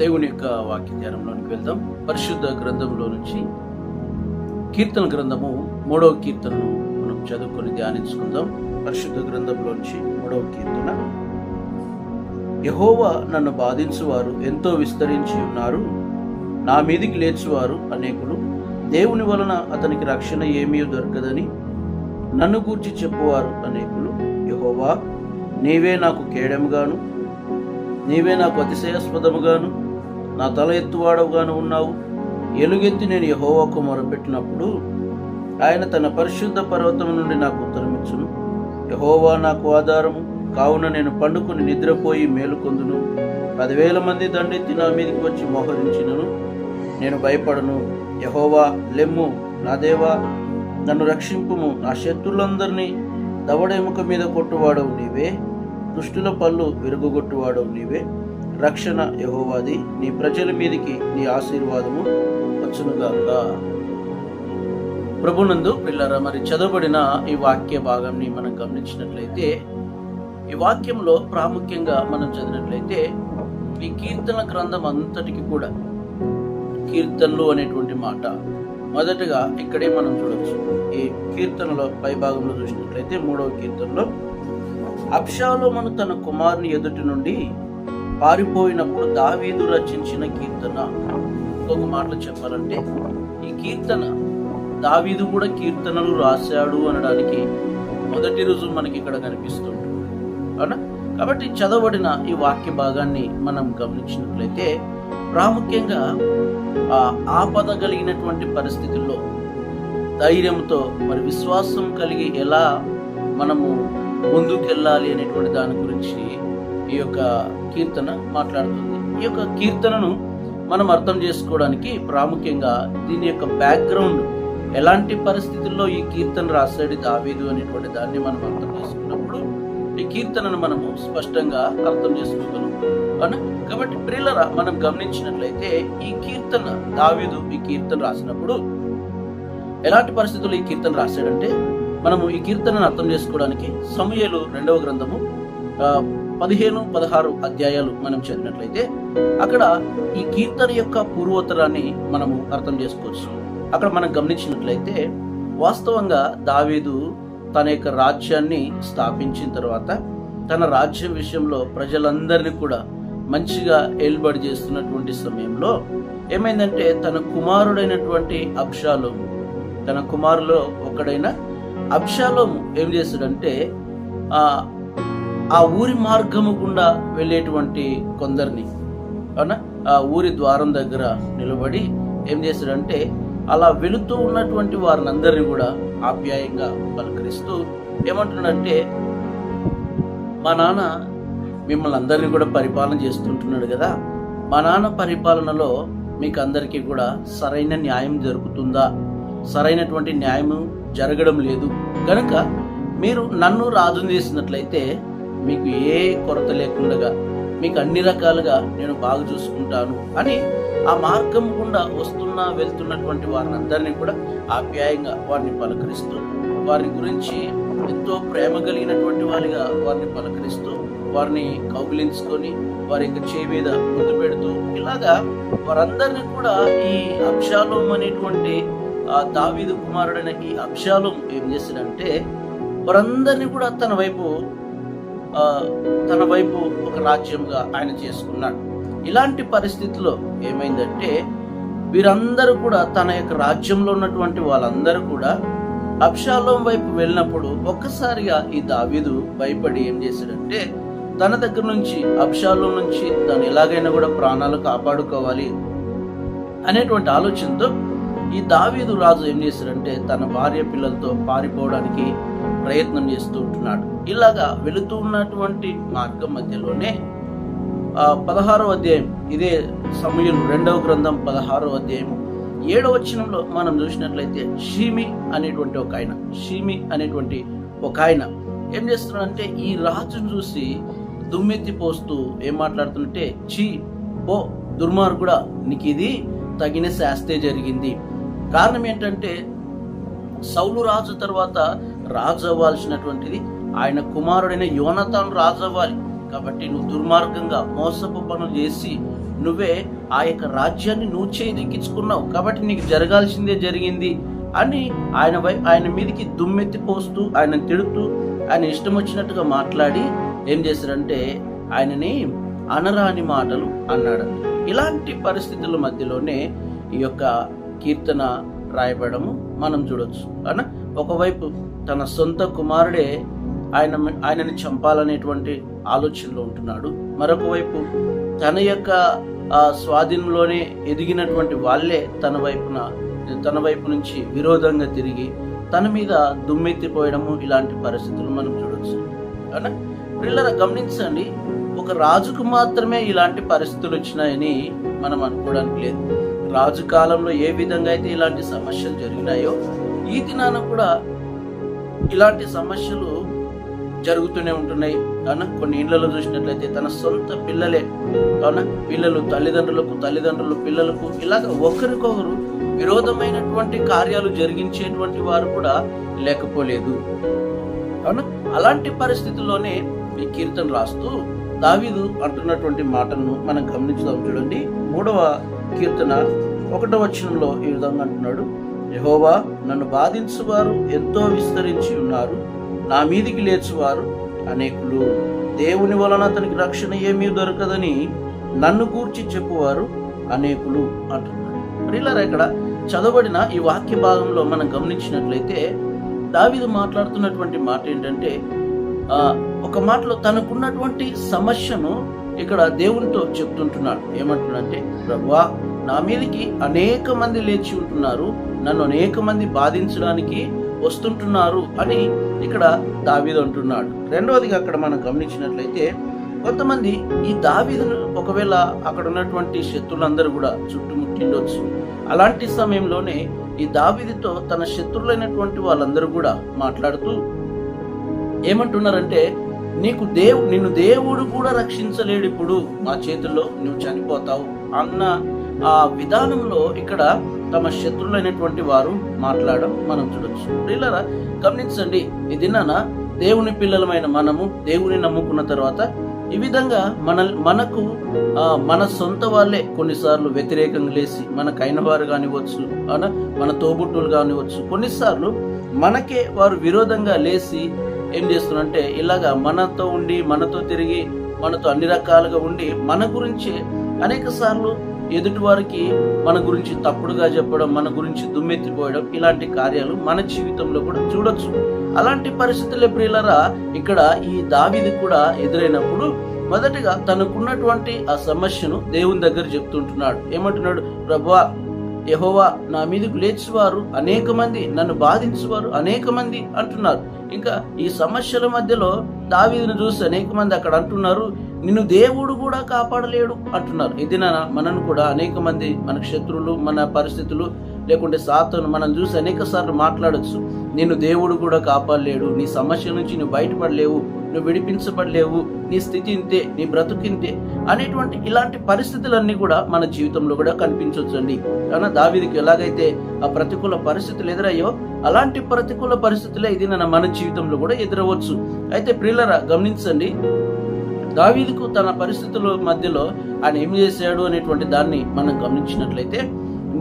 దేవుని యొక్క వాక్య ధ్యానంలోనికి వెళ్దాం. పరిశుద్ధ గ్రంథంలో నుంచి కీర్తన గ్రంథము 3వ కీర్తనను మనం చదువుకొని ధ్యానించుకుందాం. పరిశుద్ధ గ్రంథంలో నుంచి 3వ కీర్తన. యెహోవా నన్ను బాధించువారు ఎంతో విస్తరించి ఉన్నారు, నా మీదికి లేచువారు అనేకులు. దేవుని వలన అతనికి రక్షణ ఏమీ దొరకదని నన్ను గూర్చి చెప్పువారు అనేకులు. యెహోవా, నీవే నాకు కేడెముగాను, నీవే నాకు అతిశయాస్పదముగాను, నా తల ఎత్తువాడవుగాను ఉన్నావు. ఎలుగెత్తి నేను యెహోవాకు మొరపెట్టినప్పుడు ఆయన తన పరిశుద్ధ పర్వతం నుండి నాకు ఉత్తరమిచ్చును. యెహోవా నాకు ఆధారము, కావున నేను పండుకొని నిద్రపోయి మేలుకొందును. 10,000 మంది దండెత్తి నా మీదకి వచ్చి మోహరించినను నేను భయపడను. యెహోవా, లెమ్ము, నా దేవా, నన్ను రక్షింపుము. నా శత్రులందరినీ దవడ ఎముక మీద కొట్టువాడవు నీవే, దుష్టుల పళ్ళు విరుగొట్టువాడవు నీవే. రక్షణ యెహోవాది, నీ ప్రజల మీదికి నీ ఆశీర్వాదము వచ్చునుగాక. ప్రభునందు పిల్లరా, మరి చదవబడిన ఈ వాక్య భాగాన్ని మనం గమనించినట్లయితే, ఈ వాక్యంలో ప్రాముఖ్యంగా మనం చదివినట్లయితే ఈ కీర్తన గ్రంథం అంతటికి కూడా కీర్తనలు అనేటువంటి మాట మొదటగా ఇక్కడే మనం చూడొచ్చు. ఈ కీర్తనలో పై భాగంలో చూసినట్లయితే 3వ కీర్తనలో అబ్షాలోము తన కుమారుని ఎదుటి నుండి పారిపోయినప్పుడు దావీదు రచించిన కీర్తన. ఇంకొక మాటలు చెప్పాలంటే ఈ కీర్తన దావీదు కూడా కీర్తనలు రాశాడు అనడానికి మొదటి రుజువు మనకి ఇక్కడ కనిపిస్తుంది, అవునా? కాబట్టి చదవబడిన ఈ వాక్య భాగాన్ని మనం గమనించినట్లయితే ప్రాముఖ్యంగా ఆపద కలిగినటువంటి పరిస్థితుల్లో ధైర్యంతో మరి విశ్వాసం కలిగి ఎలా మనము ముందుకెళ్ళాలి అనేటువంటి దాని గురించి ఈ యొక్క కీర్తన మాట్లాడుతుంది. ఈ యొక్క కీర్తనను మనం అర్థం చేసుకోవడానికి ప్రాముఖ్యంగా దీని యొక్క బ్యాక్గ్రౌండ్, ఎలాంటి పరిస్థితుల్లో ఈ కీర్తన రాశాడు దావీదు అనేటువంటి దాన్ని మనం అర్థం చేసుకున్నప్పుడు ఈ కీర్తనను మనము స్పష్టంగా అర్థం చేసుకోగలం, అవునా? కాబట్టి ప్రియులరా, మనం గమనించినట్లయితే ఈ కీర్తన దావీదు ఈ కీర్తన రాసినప్పుడు ఎలాంటి పరిస్థితుల్లో ఈ కీర్తన రాశాడంటే, మనము ఈ కీర్తనను అర్థం చేసుకోవడానికి సమూయేలు 2వ గ్రంథము 15-16 అధ్యాయాలు మనం చదివినట్లయితే అక్కడ ఈ కీర్తన యొక్క పూర్వోత్తరాన్ని మనము అర్థం చేసుకోవచ్చు. అక్కడ మనం గమనించినట్లయితే వాస్తవంగా దావీదు తన యొక్క రాజ్యాన్ని స్థాపించిన తర్వాత తన రాజ్యం విషయంలో ప్రజలందరినీ కూడా మంచిగా ఏలుబడి చేస్తున్నటువంటి సమయంలో ఏమైందంటే, తన కుమారుడైనటువంటి అబ్షాలోము, తన కుమారులో ఒకడైన అబ్షాలోము ఏం చేస్తాడంటే ఆ ఊరి మార్గము గుండా వెళ్ళేటువంటి కొందరిని, అవునా, ఆ ఊరి ద్వారం దగ్గర నిలబడి ఏం చేస్తాడంటే అలా వెళుతూ ఉన్నటువంటి వారినందరినీ కూడా ఆప్యాయంగా పలకరిస్తూ ఏమంటున్నాడంటే, మా నాన్న మిమ్మల్ని అందరినీ కూడా పరిపాలన చేస్తుంటున్నాడు కదా, మా నాన్న పరిపాలనలో మీకు అందరికీ కూడా సరైన న్యాయం జరుగుతుందా? సరైనటువంటి న్యాయం జరగడం లేదు కనుక మీరు నన్ను రాజును చేసినట్లయితే మీకు ఏ కొరత లేకుండా మీకు అన్ని రకాలుగా నేను బాగా చూసుకుంటాను అని ఆ మార్గం గుండా వెళ్తున్నటువంటి వారిని అందరినీ కూడా ఆప్యాయంగా వారిని పలకరిస్తూ, వారి గురించి ఎంతో ప్రేమ కలిగినటువంటి వారిగా వారిని పలకరిస్తూ, వారిని కౌగిలించుకొని వారి యొక్క చేయి మీద ముద్దు పెడుతూ, ఇలాగా వారందరినీ కూడా ఈ అబ్షాలోము అనేటువంటి దావీదు కుమారుడైన ఈ అబ్షాలోము ఏం చేశాడంటే వారందరినీ కూడా తన వైపు ఒక రాజ్యంగా ఆయన చేసుకున్నాడు. ఇలాంటి పరిస్థితిలో ఏమైందంటే వీరందరూ కూడా తన యొక్క రాజ్యంలో ఉన్నటువంటి వాళ్ళందరూ కూడా అబ్షాలోము వైపు వెళ్ళినప్పుడు ఒక్కసారిగా ఈ దావీదు భయపడి ఏం చేశాడంటే తన దగ్గర నుంచి అబ్షాలోము నుంచి తను ఎలాగైనా కూడా ప్రాణాలు కాపాడుకోవాలి అనేటువంటి ఆలోచనతో ఈ దావీదు రాజు ఏం చేశాడంటే తన భార్య పిల్లలతో పారిపోవడానికి ప్రయత్నం చేస్తూ ఉంటున్నాడు. ఇలాగా వెళుతూ ఉన్నటువంటి మార్గం మధ్యలోనే 16వ అధ్యాయం, ఇదే సమూయేలు 2వ గ్రంథం 16వ అధ్యాయం 7వ వచనంలో మనం చూసినట్లయితే షీమి అనేటువంటి ఒక ఆయన ఏం చేస్తున్నాడంటే ఈ రాజును చూసి దుమ్మెత్తి పోస్తూ ఏం మాట్లాడుతుంటే, చీ పో దుర్మార్గుడా, నీకు ఇది తగిన శాస్తే జరిగింది. కారణం ఏంటంటే సౌలు రాజు తర్వాత రాజు అవ్వాల్సినటువంటిది ఆయన కుమారుడైన యోనతాను రాజు అవ్వాలి. కాబట్టి నువ్వు దుర్మార్గంగా మోసపు పనులు చేసి నువ్వే ఆ యొక్క రాజ్యాన్ని నువ్వు చేదిక్కించుకున్నావు, కాబట్టి నీకు జరగాల్సిందే జరిగింది అని ఆయన మీదకి దుమ్మెత్తి పోస్తూ, ఆయన తిడుతూ, ఆయన ఇష్టం వచ్చినట్టుగా మాట్లాడి ఏం చేశారంటే ఆయనని అనరాని మాటలు అన్నాడు. ఇలాంటి పరిస్థితుల మధ్యలోనే ఈ యొక్క కీర్తన రాయబడము మనం చూడొచ్చు. అన్న ఒకవైపు తన సొంత కుమారుడే ఆయనని చంపాలనేటువంటి ఆలోచనలో ఉంటున్నాడు, మరొక వైపు తన యొక్క స్వాధీనంలోనే ఎదిగినటువంటి వాళ్ళే తన వైపు నుంచి విరోధంగా తిరిగి తన మీద దుమ్మెత్తిపోయడము, ఇలాంటి పరిస్థితులు మనం చూడొచ్చు. అన్న పిల్లరా గమనించండి, ఒక రాజుకు మాత్రమే ఇలాంటి పరిస్థితులు వచ్చినాయని మనం అనుకోవడానికి లేదు. రాజు కాలంలో ఏ విధంగా అయితే ఇలాంటి సమస్యలు జరిగినాయో ఈ దినాన కూడా ఇలాంటి సమస్యలు జరుగుతూనే ఉంటున్నాయి. అవునా, కొన్ని ఇళ్లలో చూసినట్లయితే తన సొంత పిల్లలే, అవునా, తల్లిదండ్రులు పిల్లలకు ఇలాగ ఒకరికొకరు విరోధమైనటువంటి కార్యాలు జరిగించేటువంటి వారు కూడా లేకపోలేదు. అవునా, అలాంటి పరిస్థితుల్లోనే ఈ కీర్తన రాస్తూ దావీదు అంటున్నటువంటి మాటలను మనం గమనించుదాం. చూడండి, 3వ కీర్తన 1వ వచనంలో ఈ విధంగా అంటున్నాడు, యెహోవా నన్ను బాధించువారు ఎంతో విస్తరించి ఉన్నారు, నా మీదికి లేచువారు అనేకులు. దేవుని వలన అతనికి రక్షణ ఏమీ దొరకదని నన్ను గూర్చి చెప్పువారు అనేకులు అంటున్నాడు. ప్రియులారా, ఇక్కడ చదవబడిన ఈ వాక్య భాగంలో మనం గమనించినట్లయితే దావీదు మాట్లాడుతున్నటువంటి మాట ఏంటంటే, ఒక మాటలో తనకున్నటువంటి సమస్యను ఇక్కడ దేవునితో చెప్తుంటున్నాడు. ఏమంటున్నాడంటే, ప్రభువా నా మీదకి అనేక మంది లేచి ఉంటున్నారు, నన్ను అనేక మంది బాధించడానికి వస్తుంటున్నారు అని ఇక్కడ దావీదు అంటున్నాడు. రెండవదిగా అక్కడ మనం గమనించినట్లయితే కొంతమంది ఈ దావీదును ఒకవేళ అక్కడ ఉన్నటువంటి శత్రులందరూ కూడా చుట్టుముట్టిండొచ్చు. అలాంటి సమయంలోనే ఈ దావీదుతో తన శత్రులైనటువంటి వాళ్ళందరూ కూడా మాట్లాడుతూ ఏమంటున్నారంటే, నిన్ను దేవుడు కూడా రక్షించలేడు, ఇప్పుడు మా చేతుల్లో నువ్వు చనిపోతావు అన్న ఆ విధానంలో ఇక్కడ తమ శత్రులైనటువంటి వారు మాట్లాడడం మనం చూడొచ్చు. ప్రియులారా గమనించండి, ఈ దినాన దేవుని పిల్లలమైన మనము దేవుని నమ్ముకున్న తర్వాత ఈ విధంగా మనకు మన సొంత వాళ్ళే కొన్నిసార్లు వ్యతిరేకంగా లేసి, మనకైన వారు కానివచ్చు, మన తోబుట్టులు కానివచ్చు, కొన్నిసార్లు మనకే వారు విరోధంగా లేసి ఏం చేస్తున్నారంటే ఇలాగా మనతో ఉండి, మనతో తిరిగి, మనతో అన్ని రకాలుగా ఉండి మన గురించి అనేక సార్లు ఎదుటి వారికి మన గురించి తప్పుడుగా చెప్పడం, మన గురించి దుమ్మెత్తిపోయడం, ఇలాంటి కార్యాలు మన జీవితంలో కూడా చూడొచ్చు. అలాంటి పరిస్థితులే ప్రియులరా ఇక్కడ ఈ దావీదు కూడా ఎదురైనప్పుడు మొదటిగా తనకున్నటువంటి ఆ సమస్యను దేవుని దగ్గర చెప్తుంటున్నాడు. ఏమంటున్నాడు, ప్రభువా యెహోవా నా మీదకు లేచువారు అనేక మంది, నన్ను బాధించువారు అనేక మంది అంటున్నారు. ఇంకా ఈ సమస్యల మధ్యలో దావీదును చూసి అనేక మంది అక్కడ అంటున్నారు, నిన్ను దేవుడు కూడా కాపాడలేడు అంటున్నారు. ఇది మనను కూడా అనేక మంది, మనకు శత్రువులు, మన పరిస్థితులు లేకుంటే సాతాను మనం చూసి అనేక సార్లు మాట్లాడొచ్చు, నిన్ను దేవుడు కూడా కాపాడలేడు, నీ సమస్య నుంచి నువ్వు బయటపడలేవు, నువ్వు విడిపించబడలేవు, నీ స్థితి ఇంతే, నీ బ్రతుకింతే అనేటువంటి ఇలాంటి పరిస్థితులన్నీ కూడా మన జీవితంలో కూడా కనిపించవచ్చు అండి. కానీ దావీదుకి ఎలాగైతే ఆ ప్రతికూల పరిస్థితులు ఎదురయ్యో అలాంటి ప్రతికూల పరిస్థితులే ఇది మన జీవితంలో కూడా ఎదురవచ్చు. అయితే ప్రియులరా గమనించండి, దావీదుకు తన పరిస్థితుల మధ్యలో ఆయన ఏం చేశాడు అనేటువంటి దాన్ని మనం గమనించినట్లయితే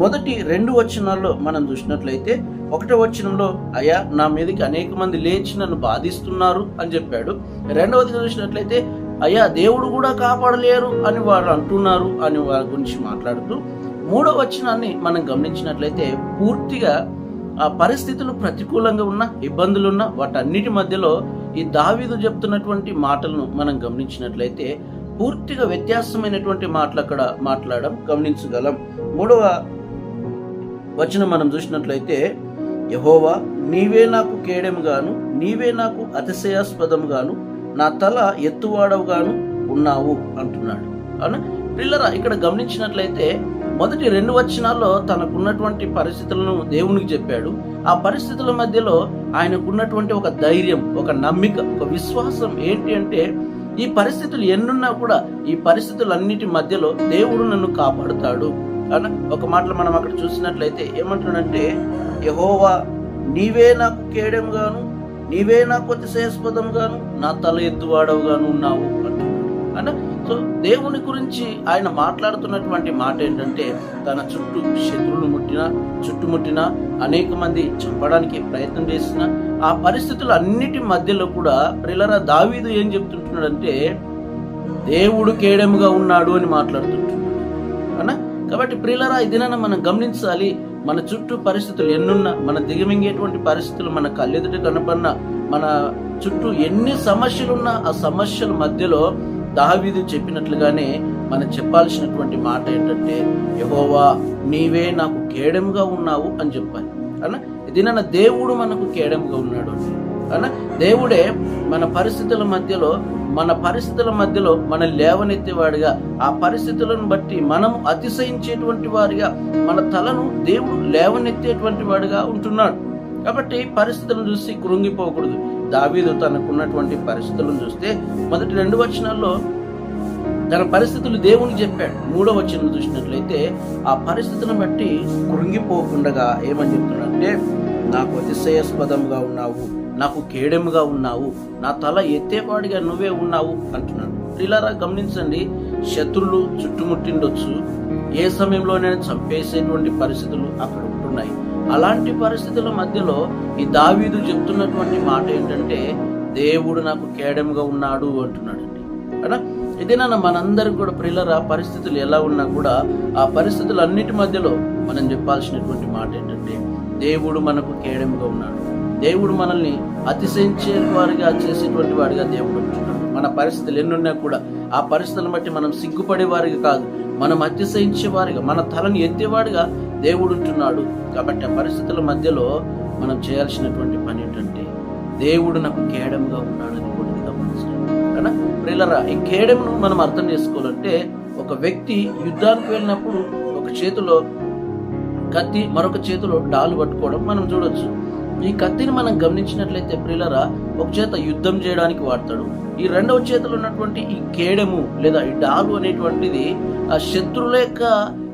మొదటి 2 వచనాల్లో మనం చూసినట్లయితే 1వ వచనంలో అయ్యా నా మీదకి అనేక మంది లేచి నన్ను బాధిస్తున్నారు అని చెప్పాడు. 2వదిగా చూసినట్లయితే అయ్యా దేవుడు కూడా కాపాడలేరు అని వారు అంటున్నారు అని వారి గురించి మాట్లాడుతూ 3వ వచనాన్ని మనం గమనించినట్లయితే పూర్తిగా ఆ పరిస్థితులు ప్రతికూలంగా ఉన్న, ఇబ్బందులున్న వాటన్నిటి మధ్యలో ఈ దావీదు చెప్తున్నటువంటి మాటలను మనం గమనించినట్లయితే పూర్తిగా వ్యత్యాసమైనటువంటి మాటలు అక్కడ మాట్లాడడం గమనించగలం. 3వ వచనం మనం చూసినట్లయితే యెహోవా నీవే నాకు కేడెముగాను, నీవే నాకు అతిశయాస్పదముగాను, నా తల ఎత్తువాడవుగాను ఉన్నావు అంటున్నాడు. అవునా పిల్లరా, ఇక్కడ గమనించినట్లయితే మొదటి 2 వచనాల్లో తనకున్నటువంటి పరిస్థితులను దేవునికి చెప్పాడు. ఆ పరిస్థితుల మధ్యలో ఆయనకున్నటువంటి ఒక ధైర్యం, ఒక నమ్మిక, ఒక విశ్వాసం ఏంటి అంటే ఈ పరిస్థితులు ఎన్నున్నా కూడా ఈ పరిస్థితులన్నిటి మధ్యలో దేవుడు నన్ను కాపాడుతాడు అన్న ఒక మాటలు మనం అక్కడ చూసినట్లయితే ఏమంటున్నాడంటే యెహోవా నీవే నాకు కేడెముగాను, నీవే నాకు అతిశయాస్పదంగాను, నా తల ఎత్తువాడవుగాను ఉన్నావు అంటున్నాడు. అన్న సో దేవుని గురించి ఆయన మాట్లాడుతున్నటువంటి మాట ఏంటంటే, తన శత్రువులు చుట్టుముట్టిన అనేక మంది చంపడానికి ప్రయత్నం చేసిన ఆ పరిస్థితులు అన్నిటి మధ్యలో కూడా ప్రియులారా దావీదు ఏం చెప్తుంటున్నాడంటే, దేవుడు కేడెముగా ఉన్నాడు అని మాట్లాడుతుంటున్నాడు అన్నా. కాబట్టి ప్రియులారా ఈ దినాన మనం గమనించాలి, మన చుట్టూ పరిస్థితులు ఎన్నున్నా, మన దిగమింగేటువంటి పరిస్థితులు మన కళ్ళెదుట కనపడినా, మన చుట్టూ ఎన్ని సమస్యలున్నా ఆ సమస్యల మధ్యలో దావీదు చెప్పినట్లుగానే మనం చెప్పాల్సినటువంటి మాట ఏంటంటే, యెహోవా నీవే నాకు కేడెముగా ఉన్నావు అని చెప్పాలి అన్న. ఇది నన్ను దేవుడు మనకు కేడెముగా ఉన్నాడు అన్న. దేవుడే మన పరిస్థితుల మధ్యలో మన లేవనెత్తేవాడిగా, ఆ పరిస్థితులను బట్టి మనం అతిశయించేటువంటి వారిగా, మన తలను దేవుడు లేవనెత్తేటువంటి వాడిగా ఉంటున్నాడు. కాబట్టి పరిస్థితులను చూసి కృంగిపోకూడదు. దావీదు తనకున్నటువంటి పరిస్థితులను చూస్తే మొదటి 2 వచనాల్లో తన పరిస్థితులు దేవునికి చెప్పాడు. 3వ వచనం చూసినట్లయితే ఆ పరిస్థితులను బట్టి కృంగిపోకుండా ఏమని చెప్తున్నాడంటే, నాకు అతిశయాస్పదంగా ఉన్నావు, నాకు కేడెముగా ఉన్నావు, నా తల ఎత్తేవాడిగా నువ్వే ఉన్నావు అంటున్నాడు. ఇలారా గమనించండి, శత్రులు చుట్టుముట్టిండొచ్చు, ఏ సమయంలోనైనా చంపేసేటువంటి పరిస్థితులు అక్కడ ఉంటున్నాయి. అలాంటి పరిస్థితుల మధ్యలో ఈ దావీదు చెప్తున్నటువంటి మాట ఏంటంటే, దేవుడు నాకు కేడెముగా ఉన్నాడు అంటున్నాడండి కదా. ఇది మనందరికి కూడా ప్రియులరా పరిస్థితులు ఎలా ఉన్నా కూడా ఆ పరిస్థితులన్నిటి మధ్యలో మనం చెప్పాల్సినటువంటి మాట ఏంటంటే, దేవుడు మనకు కేడెముగా ఉన్నాడు. దేవుడు మనల్ని అతిశయించే వారిగా చేసేటువంటి వాడిగా దేవుడు అంటున్నాడు. మన పరిస్థితులు ఎన్నున్నా కూడా ఆ పరిస్థితులను బట్టి మనం సిగ్గుపడే వారిగా కాదు, మనం అతిశయించే వారిగా, మన తలను ఎత్తేవాడిగా దేవుడు ఉంటున్నాడు. కాబట్టి ఆ పరిస్థితుల మధ్యలో మనం చేయాల్సినటువంటి పని ఏంటంటే, దేవుడు నాకు కేడెముగా ఉన్నాడని కూడా గమనించాలి కదా. ప్రియులారా ఈ కేడెమును మనం అర్థం చేసుకోవాలంటే, ఒక వ్యక్తి యుద్ధానికి వెళ్ళినప్పుడు ఒక చేతిలో కత్తి, మరొక చేతిలో డాలు పట్టుకోవడం మనం చూడొచ్చు. ఈ కత్తిని మనం గమనించినట్లయితే ప్రియులారా ఒక చేత యుద్ధం చేయడానికి వాడతాడు, ఈ 2వ చేతిలో ఉన్నటువంటి ఈ కేడెము లేదా ఈ డాలు అనేటువంటిది ఆ శత్రువుల యొక్క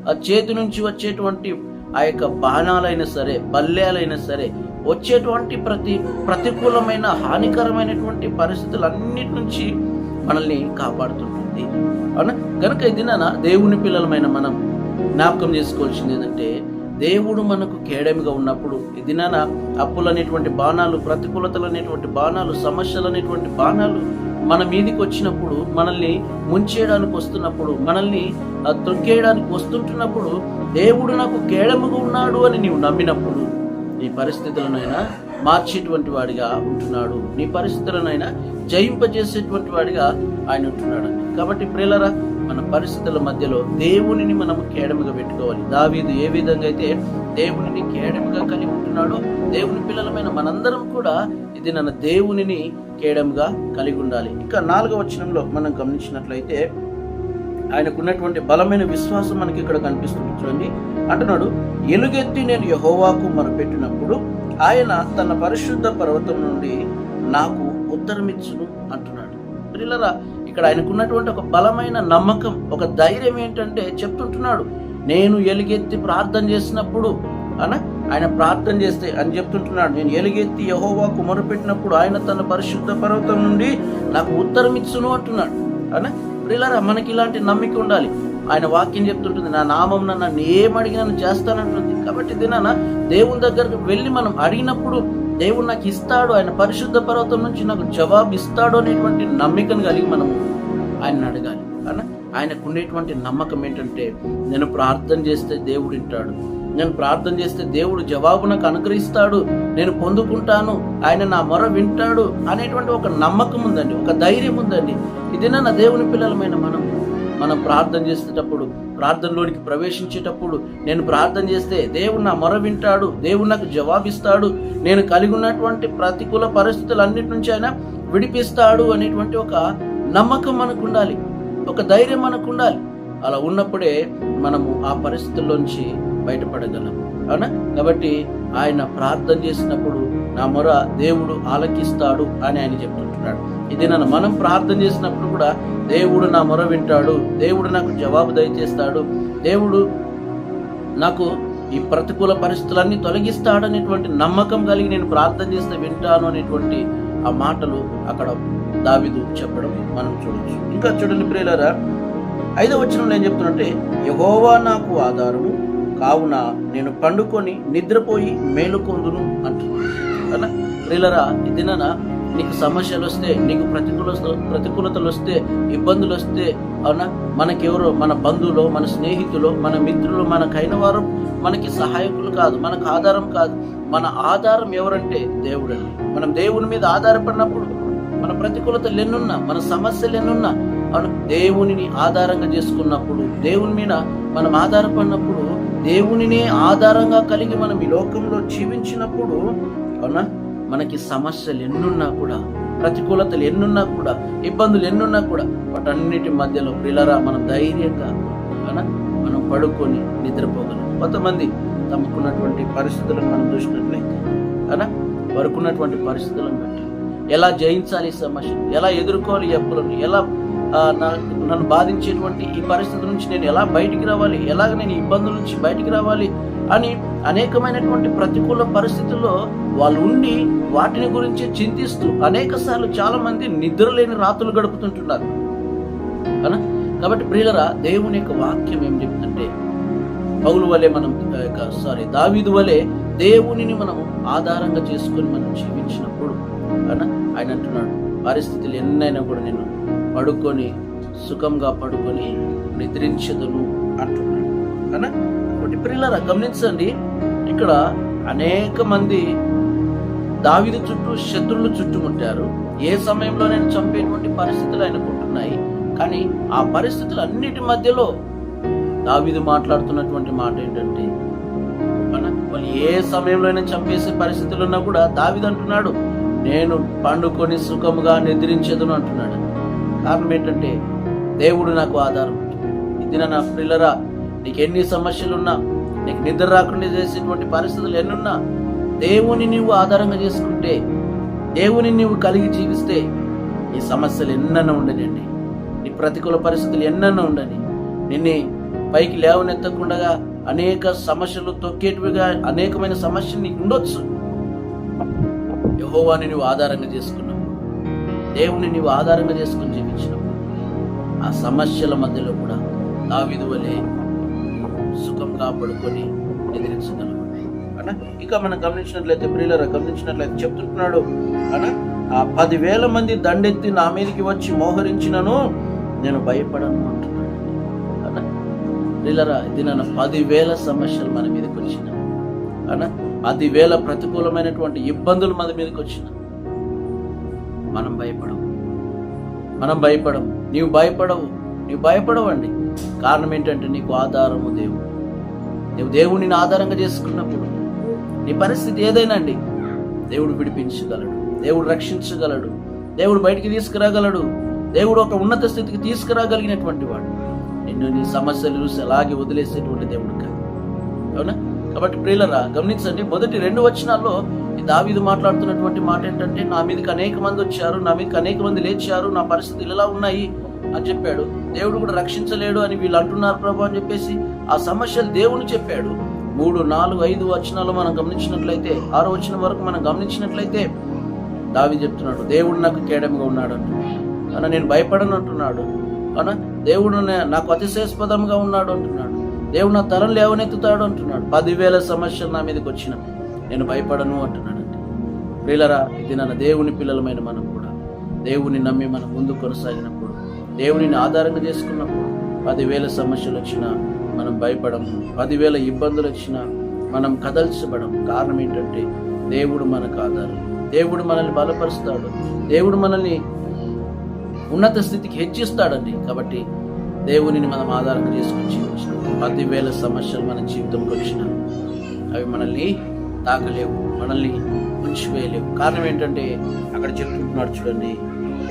ఆ చేతి నుంచి వచ్చేటువంటి ఆ యొక్క బాణాలైనా సరే, బల్లేలైనా సరే, వచ్చేటువంటి ప్రతికూలమైన హానికరమైనటువంటి పరిస్థితులన్నిటి నుంచి మనల్ని కాపాడుతుంటుంది అవునా. కనుక ఇది దేవుని పిల్లలమైన మనం జ్ఞాపకం చేసుకోవాల్సింది ఏంటంటే, దేవుడు మనకు కేడెముగా ఉన్నప్పుడు ఇది అప్పులు అనేటువంటి బాణాలు, ప్రతికూలతలు అనేటువంటి బాణాలు, సమస్యలు అనేటువంటి బాణాలు మన మీదికి వచ్చినప్పుడు, మనల్ని ముంచేయడానికి వస్తున్నప్పుడు, మనల్ని తొక్కేయడానికి వస్తుంటున్నప్పుడు, దేవుడు నాకు కేడెముగా ఉన్నాడు అని నీవు నమ్మినప్పుడు నీ పరిస్థితులనైనా మార్చేటువంటి వాడిగా ఉంటున్నాడు, నీ పరిస్థితులనైనా జయింపజేసేటువంటి వాడిగా ఆయన ఉంటున్నాడు. కాబట్టి ప్రియులారా మన పరిస్థితుల మధ్యలో దేవునిని మనము కేడముగా పెట్టుకోవాలి. దావీదు ఏ విధంగా అయితే దేవునిని కేడముగా కలిగి ఉంటున్నాడో, దేవుని పిల్లలమైన మనందరం కూడా ఇది దేవునిని కేడముగా కలిగి ఉండాలి. ఇంకా 4వ వచనంలో మనం గమనించినట్లయితే ఆయనకున్నటువంటి బలమైన విశ్వాసం మనకి ఇక్కడ కనిపిస్తుంది. చూడండి, అంటున్నాడు, ఎలుగెత్తి నేను యెహోవాకు మొరపెట్టినప్పుడు ఆయన తన పరిశుద్ధ పర్వతం నుండి నాకు ఉత్తరమిచ్చును అంటున్నాడు. ప్రియులారా ఇక్కడ ఆయనకున్నటువంటి ఒక బలమైన నమ్మకం, ఒక ధైర్యం ఏంటంటే చెప్తుంటున్నాడు, నేను ఎలుగెత్తి ప్రార్థన చేసినప్పుడు ఆయన ప్రార్థన చేస్తే అని చెప్తుంటున్నాడు, నేను ఎలుగెత్తి యెహోవాకు మొరపెట్టినప్పుడు ఆయన తన పరిశుద్ధ పర్వతం నుండి నాకు ఉత్తరమిచ్చును అంటున్నాడు అనా. ప్రియులారా మనకి ఇలాంటి నమ్మిక ఉండాలి. ఆయన వాక్యం చెప్తుంటుంది, నా నామం నన్ను ఏమడిగినా చేస్తానంటుంది. కాబట్టి దినాన దేవుని దగ్గరకు వెళ్ళి మనం అడిగినప్పుడు దేవుడు నాకు ఇస్తాడు, ఆయన పరిశుద్ధ పర్వతం నుంచి నాకు జవాబు ఇస్తాడు అనేటువంటి నమ్మికను కలిగి మనము ఆయన అడగాలి అన్న. ఆయనకు ఉండేటువంటి నమ్మకం ఏంటంటే, నేను ప్రార్థన చేస్తే దేవుడు వింటాడు, నేను ప్రార్థన చేస్తే దేవుడు జవాబు నాకు అనుగ్రహిస్తాడు, నేను పొందుకుంటాను, ఆయన నా మొర వింటాడు అనేటువంటి ఒక నమ్మకం ఉందండి, ఒక ధైర్యం ఉందండి. ఇది నా దేవుని పిల్లలమైన మనం ప్రార్థన చేసేటప్పుడు, ప్రార్థనలోనికి ప్రవేశించేటప్పుడు, నేను ప్రార్థన చేస్తే దేవుడు నా మొర వింటాడు, దేవుడు నాకు జవాబిస్తాడు, నేను కలిగి ఉన్నటువంటి ప్రతికూల పరిస్థితులన్నిటి నుంచి ఆయన విడిపిస్తాడు అనేటువంటి ఒక నమ్మకం మనకు ఉండాలి, ఒక ధైర్యం మనకు ఉండాలి. అలా ఉన్నప్పుడే మనము ఆ పరిస్థితుల్లోంచి బయటపడగలం అవునా. కాబట్టి ఆయన ప్రార్థన చేసినప్పుడు నా మొర దేవుడు ఆలకిస్తాడు అని ఆయన చెప్తుంటున్నాడు. ఇది మనం ప్రార్థన చేసినప్పుడు కూడా దేవుడు నా మొర వింటాడు, దేవుడు నాకు జవాబు దయచేస్తాడు, దేవుడు నాకు ఈ ప్రతికూల పరిస్థితులన్నీ తొలగిస్తాడు అనేటువంటి నమ్మకం కలిగి నేను ప్రార్థన చేస్తే వింటాను అనేటువంటి ఆ మాటలు అక్కడ దావీదు చెప్పడం మనం చూడొచ్చు. ఇంకా చూడండి ప్రియులారా, 5వ వచనంలో ఏం చెప్తున్నంటే, యెహోవా నాకు ఆధారము కావున నేను పండుకొని నిద్రపోయి మేలుకొందును అంటున్నాడు కదా. ప్రియులారా, ఈ దినాన నీకు సమస్యలు వస్తే, నీకు ప్రతికూలతలు వస్తే, ఇబ్బందులు వస్తే, అవునా, మనకెవరో, మన బంధువులో, మన స్నేహితులు, మన మిత్రులు, మనకైన వారు మనకి సహాయకులు కాదు, మనకు ఆధారం కాదు. మన ఆధారం ఎవరంటే దేవుడండి. మనం దేవుని మీద ఆధారపడినప్పుడు మన ప్రతికూలతలు ఎన్నున్నా, మన సమస్యలు ఎన్నున్నా, అవును, దేవునిని ఆధారంగా చేసుకున్నప్పుడు, దేవుని మీద మనం ఆధారపడినప్పుడు, దేవునినే ఆధారంగా కలిగి మనం ఈ లోకంలో జీవించినప్పుడు, అవునా, మనకి సమస్యలు ఎన్నున్నా కూడా, ప్రతికూలతలు ఎన్నున్నా కూడా, ఇబ్బందులు ఎన్నున్నా కూడా, వాటన్నిటి మధ్యలో ప్రియులారా మనం ధైర్యంగా మనం పడుకొని నిద్రపోగలం. కొంతమంది తమకున్నటువంటి పరిస్థితులను మనం చూసినట్లయితే వారుకున్నటువంటి పరిస్థితులను బట్టి ఎలా జయించాలి ఈ సమస్యను, ఎలా ఎదుర్కోవాలి ఈ అప్పులను, ఎలా నన్ను బాధించేటువంటి ఈ పరిస్థితి నుంచి నేను ఎలా బయటికి రావాలి, ఎలాగ నేను ఇబ్బందుల నుంచి బయటికి రావాలి అని అనేకమైనటువంటి ప్రతికూల పరిస్థితుల్లో వాళ్ళు ఉండి వాటిని గురించి చింతిస్తూ అనేక సార్లు చాలా మంది నిద్రలేని రాత్రులు గడుపుతుంటున్నారు. కాబట్టి ప్రియులరా, దేవుని యొక్క వాక్యం ఏం చెప్తుంటే, పౌలు వలె మనం దావీదు వలె దేవునిని మనం ఆధారంగా చేసుకొని మనం జీవించినప్పుడు ఆయన అంటున్నాడు, పరిస్థితులు ఎన్నైనా కూడా నేను పడుకొని సుఖంగా పడుకొని నిద్రించదును అంటున్నాడు. కాబట్టి ప్రియులారా గమనించండి, ఇక్కడ అనేక మంది దావీదు చుట్టూ శత్రువులు చుట్టుముట్టారు. ఏ సమయంలో నేను చంపేటువంటి పరిస్థితులు ఆయనకు ఉంటున్నాయి. కానీ ఆ పరిస్థితులు అన్నిటి మధ్యలో దావీదు మాట్లాడుతున్నటువంటి మాట ఏంటంటే, వాళ్ళు ఏ సమయంలో అయినా చంపేసే పరిస్థితులు ఉన్నా కూడా దావీదు అంటున్నాడు, నేను పండుకొని సుఖముగా నిద్రించదును అంటున్నాడు. కారణం ఏంటంటే, దేవుడు నాకు ఆధారం. ఇది నా పిల్లరా, నీకు ఎన్ని సమస్యలున్నా, నీకు నిద్ర రాకుండా చేసేటువంటి పరిస్థితులు ఎన్నున్నా, దేవుని నీవు ఆధారంగా చేసుకుంటే, దేవుని నీవు కలిగి జీవిస్తే, ఈ సమస్యలు ఎన్నన్నా ఉండనండి, నీ ప్రతికూల పరిస్థితులు ఎన్నన్నా ఉండని, నిన్ను పైకి లేవనెత్తకుండా అనేక సమస్యలు తొక్కేటివిగా అనేకమైన సమస్యలు నీకు ఉండొచ్చు. యెహోవాని నువ్వు ఆధారంగా చేసుకున్నప్పుడు, దేవుని నీవు ఆధారంగా చేసుకుని జీవించినప్పుడు, ఆ సమస్యల మధ్యలో కూడా దావీదు వలె సుఖంగా పడుకొని ఎదిరించగలవు. ఇక మనం గమనించినట్లయితే ప్రియులారా, చెప్తుంటున్నాడు, ఆ 10,000 మంది దండెత్తి నా మీదకి వచ్చి మోహరించినను నేను భయపడను అంటున్నాడు. ప్రియులారా, ఇది 10,000 సమస్యలు మన మీదకి వచ్చిన, 10,000 ప్రతికూలమైనటువంటి ఇబ్బందులు మన మీదకి వచ్చిన మనం భయపడము. నీవు భయపడవండి. కారణం ఏంటంటే, నీకు ఆధారము దేవుడు. నీవు దేవుడిని ఆధారంగా చేసుకున్నప్పుడు నీ పరిస్థితి ఏదైనా అండి, దేవుడు విడిపించగలడు, దేవుడు రక్షించగలడు, దేవుడు బయటికి తీసుకురాగలడు, దేవుడు ఒక ఉన్నత స్థితికి తీసుకురాగలిగినటువంటి వాడు. నిన్ను నీ సమస్యలు చూసి అలాగే వదిలేసేటువంటి దేవుడు కాదు. అవునా? కాబట్టి ప్రియులారా గమనించండి, మొదటి 2 వచనాల్లో ఈ దావీదు మాట్లాడుతున్నటువంటి మాట ఏంటంటే, నా మీదకి అనేక మంది వచ్చారు, నా మీదకి అనేక మంది లేచారు, నా పరిస్థితులు ఎలా ఉన్నాయి అని చెప్పాడు. దేవుడు కూడా రక్షించలేడు అని వీళ్ళు అంటున్నారు ప్రభు అని చెప్పేసి ఆ సమస్యలు దేవుని చెప్పాడు. 3, 4, 5 వచనాలు మనం గమనించినట్లయితే, 6వ వచనం వరకు మనం గమనించినట్లయితే దావీదు చెప్తున్నాడు, దేవుడు నాకు కేడముగా ఉన్నాడు అంటున్నాడు, నేను భయపడను అంటున్నాడు. దేవుడు నాకు అతిశయాస్పదంగా ఉన్నాడు అంటున్నాడు, దేవుడు నా తరం లేవనెత్తుతాడు అంటున్నాడు. 10,000 సమస్యలు నా మీదకి వచ్చిన నేను భయపడను అంటున్నాడండి. ప్రియులారా, ఇది దేవుని పిల్లలమైన మనం కూడా దేవుని నమ్మి మనం ముందు కొనసాగినప్పుడు, దేవునిని ఆధారంగా చేసుకున్నప్పుడు 10,000 సమస్యలు వచ్చినా మనం భయపడము, 10,000 ఇబ్బందులు వచ్చినా మనం కదల్చబడం. కారణం ఏంటంటే, దేవుడు మనకు ఆధారం, దేవుడు మనల్ని బలపరుస్తాడు, దేవుడు మనల్ని ఉన్నత స్థితికి హెచ్చిస్తాడండి. కాబట్టి దేవునిని మనం ఆధారంగా చేసుకుని జీవించిన 10,000 సమస్యలు మన జీవితంకి వచ్చిన అవి మనల్ని తాకలేవు, మనల్ని ఉంచివేయలేవు. కారణం ఏంటంటే, అక్కడ చెప్తున్నాడు చూడండి,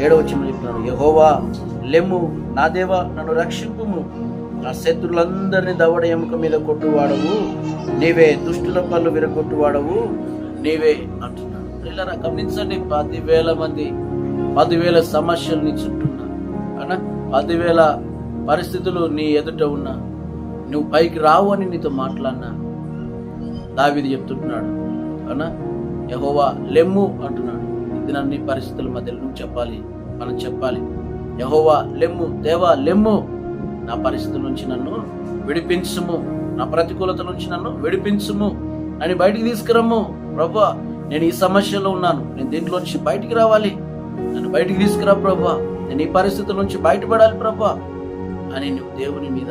7వ వచనంలో చెప్తున్నాడు, యెహోవా లెమ్ము, నా దేవా నన్ను రక్షింపుము, నా శత్రులందరినీ దవడ ఎముక మీద కొట్టువాడవు నీవే, దుష్టుల పళ్ళు విరగొట్టువాడవు నీవే అంటున్నాడు. పిల్లరా గమనించండి, 10,000 మంది, 10,000 సమస్యలు నీ చుట్టూన్నా, 10,000 పరిస్థితులు నీ ఎదుట ఉన్నా, నువ్వు పైకి రావు అని నీతో మాట్లాడినా దావీదు చెప్తుంటున్నాడు, యెహోవా లెమ్ము అంటున్నాడు, ఇది నీ పరిస్థితుల మధ్యలో నువ్వు చెప్పాలి, మనం చెప్పాలి, యెహోవా లెమ్ము, దేవా లెమ్ము, నా పరిస్థితుల నుంచి నన్ను విడిపించుము, నా ప్రతికూలత నుంచి నన్ను విడిపించుము అని బయటికి తీసుకురమ్ము. ప్రభువా, నేను ఈ సమస్యలో ఉన్నాను, నేను దీంట్లో నుంచి బయటికి రావాలి, నన్ను బయటికి తీసుకురా ప్రభువా, నేను ఈ పరిస్థితుల నుంచి బయటపడాలి ప్రభువా అని నువ్వు దేవుని మీద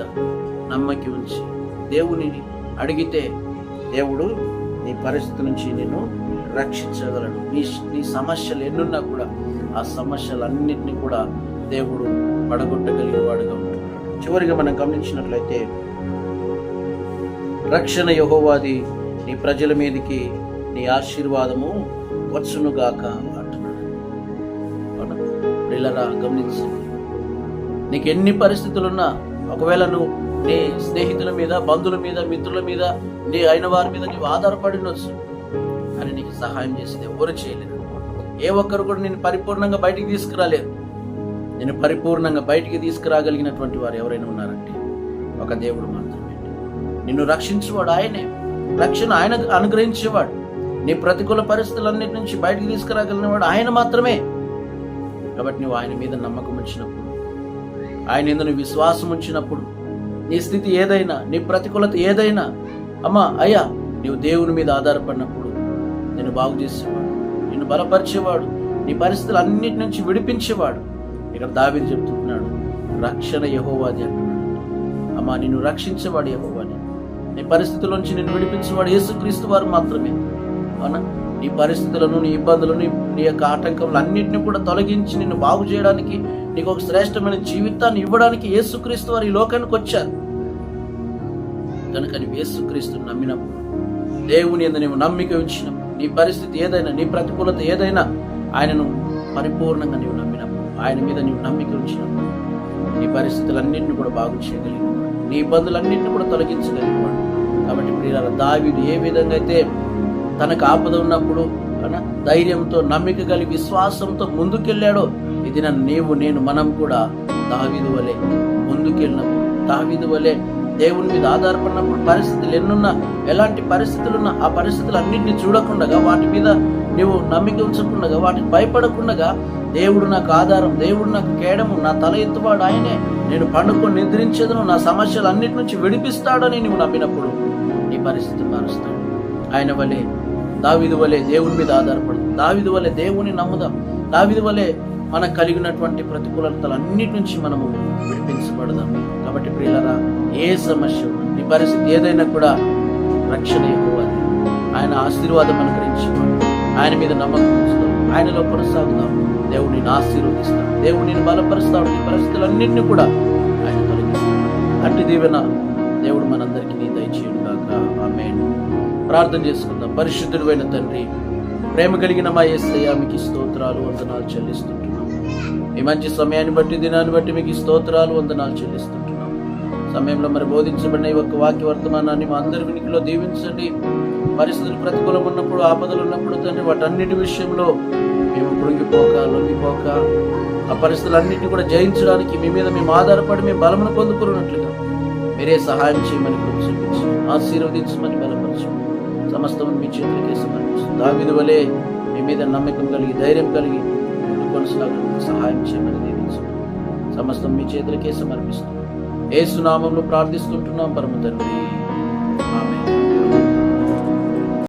నమ్మకి ఉంచి దేవునిని అడిగితే దేవుడు నీ పరిస్థితి నుంచి నిన్ను రక్షించగలడు. నీ సమస్యలు ఎన్నున్నా కూడా ఆ సమస్యలన్నింటినీ కూడా దేవుడు పడగొట్టగలిగే వాడుగా ఉంటున్నాడు. చివరిగా మనం గమనించినట్లయితే రక్షణ యెహోవాది, నీ ప్రజల మీదకి నీ ఆశీర్వాదము వచ్చునుగాక అంటున్నాడు. పిల్లరా, గమనించండి, నీకు ఎన్ని పరిస్థితులున్నా, ఒకవేళ నువ్వు నీ స్నేహితుల మీద, బంధువుల మీద, మిత్రుల మీద, నీ అయిన వారి మీద నీవు ఆధారపడినొచ్చు అని నీకు సహాయం చేసేది ఎవరు చేయలేరు. ఏ ఒక్కరు కూడా నేను పరిపూర్ణంగా బయటికి తీసుకురాలేరు. నేను పరిపూర్ణంగా బయటికి తీసుకురాగలిగినటువంటి వారు ఎవరైనా ఉన్నారంటే ఒక దేవుడు మాత్రమే. నిన్ను రక్షించేవాడు ఆయనే, రక్షణ ఆయన అనుగ్రహించేవాడు. నీ ప్రతికూల పరిస్థితులన్నిటి నుంచి బయటికి తీసుకురాగలిగిన వాడు ఆయన మాత్రమే. కాబట్టి నువ్వు ఆయన మీద నమ్మకం ఉంచినప్పుడు, ఆయన మీద నువ్వు విశ్వాసం ఉంచినప్పుడు, నీ స్థితి ఏదైనా, నీ ప్రతికూలత ఏదైనా, అమ్మా అయ్యా, నీవు దేవుని మీద ఆధారపడినప్పుడు నిన్ను బాగు చేసేవాడు, నిన్ను బలపరిచేవాడు, నీ పరిస్థితులు అన్నిటి నుంచి విడిపించేవాడు. ఇక్కడ దావీదు చెప్తున్నాడు, రక్షణ యెహోవాది అంటున్నాడు. అమ్మా, నిన్ను రక్షించేవాడు యెహోవాని, నీ పరిస్థితుల నుంచి నిన్ను విడిపించేవాడు యేసుక్రీస్తు వారు మాత్రమే. అవునా? నీ పరిస్థితులను, నీ ఇబ్బందులను, నీ యొక్క ఆటంకములు అన్నింటినీ కూడా తొలగించి నిన్ను బాగు చేయడానికి, నీకు ఒక శ్రేష్టమైన జీవితాన్ని ఇవ్వడానికి యేసుక్రీస్తు వారు ఈ లోకానికి వచ్చారు. కనుక నీవు యేసుక్రీస్తుని నమ్మినప్పుడు, దేవుని యందు నీవు నమ్మిక ఉంచినప్పుడు, నీ పరిస్థితి ఏదైనా, నీ ప్రతికూలత ఏదైనా, ఆయనను పరిపూర్ణంగా నీవు నమ్మినప్పుడు, ఆయన మీద నీవు నమ్మిక ఉంచినప్పుడు, నీ పరిస్థితులన్నింటినీ కూడా బాగు చేయగలిగినవాడు, నీ ఇబ్బందులన్నింటినీ కూడా తొలగించగలిగినవాడు. కాబట్టి ప్రియులారా, దావీదు ఏ విధంగా అయితే తనకు ఆపద ఉన్నప్పుడు ధైర్యంతో, నమ్మిక కలిగి, విశ్వాసంతో ముందుకెళ్ళాడో, ఇది నీవు, నేను, మనం కూడా దావీదు వలె ముందుకెళ్ళినప్పుడు, దావీదు వలె దేవుని మీద ఆధారపడినప్పుడు, పరిస్థితులు ఎన్నున్నా, ఎలాంటి పరిస్థితులున్నా ఆ పరిస్థితులు అన్నింటినీ చూడకుండా, వాటి మీద నువ్వు నమ్మిక ఉంచకుండా, వాటికి భయపడకుండా, దేవుడు నాకు ఆధారం, దేవుడు నాకు కేడము, నా తల ఎత్తువాడు ఆయనే, నేను పండుకొని నిద్రించేదను, నా సమస్యలు అన్నిటి నుంచి విడిపిస్తాడని నువ్వు నమ్మినప్పుడు నీ పరిస్థితి మారుస్తాడు. ఆయన వలె, దావీదు వలె దేవుని మీద ఆధారపడదు, దావీదు వలె దేవుని నమ్ముదాం, దావీదు వలె మనకు కలిగినటువంటి ప్రతికూలతలన్నిటి నుంచి మనము విడిపించబడదాం. కాబట్టి ప్రియులారా, ఏ సమస్య, నీ పరిస్థితి ఏదైనా కూడా రక్షణ యెహోవాది, ఆయన ఆశీర్వాదం అనుగ్రహించేవాడు. ఆయన మీద నమ్మకం ఉంచుదాం, ఆయనలో కొనసాగుదాం. దేవుడు నిన్ను ఆశీర్వదిస్తాడు, దేవుడు నిన్ను బలపరుస్తాడు, నీ పరిస్థితులన్నింటినీ కూడా ఆయన తొలగిస్తాడు. అట్టి దీవెన దేవుడు మనందరికీ దయచేయును గాక. ఆమేన్. ప్రార్థన చేసుకుందాం. పరిశుద్ధుడైన తండ్రి, ప్రేమ కలిగిన మా యేసయ్య, మీకు స్తోత్రాలు, వందనాలు చెల్లిస్తుంటున్నాం. ఈ మంచి సమయాన్ని బట్టి, దినాన్ని బట్టి మీకు స్తోత్రాలు, వందనాలు చెల్లిస్తుంటున్నాం. సమయంలో మరి బోధించబడిన ఈ ఒక్క వాక్య వర్తమానాన్ని మా అందరి వినికిలో దీవించండి. పరిస్థితులు ప్రతికూలం ఉన్నప్పుడు, ఆపదలు ఉన్నప్పుడు తండ్రి, వాటన్నిటి విషయంలో మేము కృంగిపోక, లొంగిపోక, ఆ పరిస్థితులన్నింటినీ కూడా జయించడానికి మీ మీద మేము ఆధారపడి మేము బలమును పొందుకున్నట్లుగా మీరే సహాయం చేయమని చూపించి, ఆశీర్వదించమని బలపరచు. సమస్తం మీ చేతులకే సమర్పిస్తుంది. దావీదు వలె మీ మీద నమ్మకం కలిగి, ధైర్యం కలిగి కొనసాగడానికి సహాయం చేయమని దీవించండి. సమస్తం మీ చేతులకే సమర్పిస్తున్నాం. యేసు నామములో ప్రార్థిస్తుంటున్నాం పరమ తండ్రి. ఆమేన్.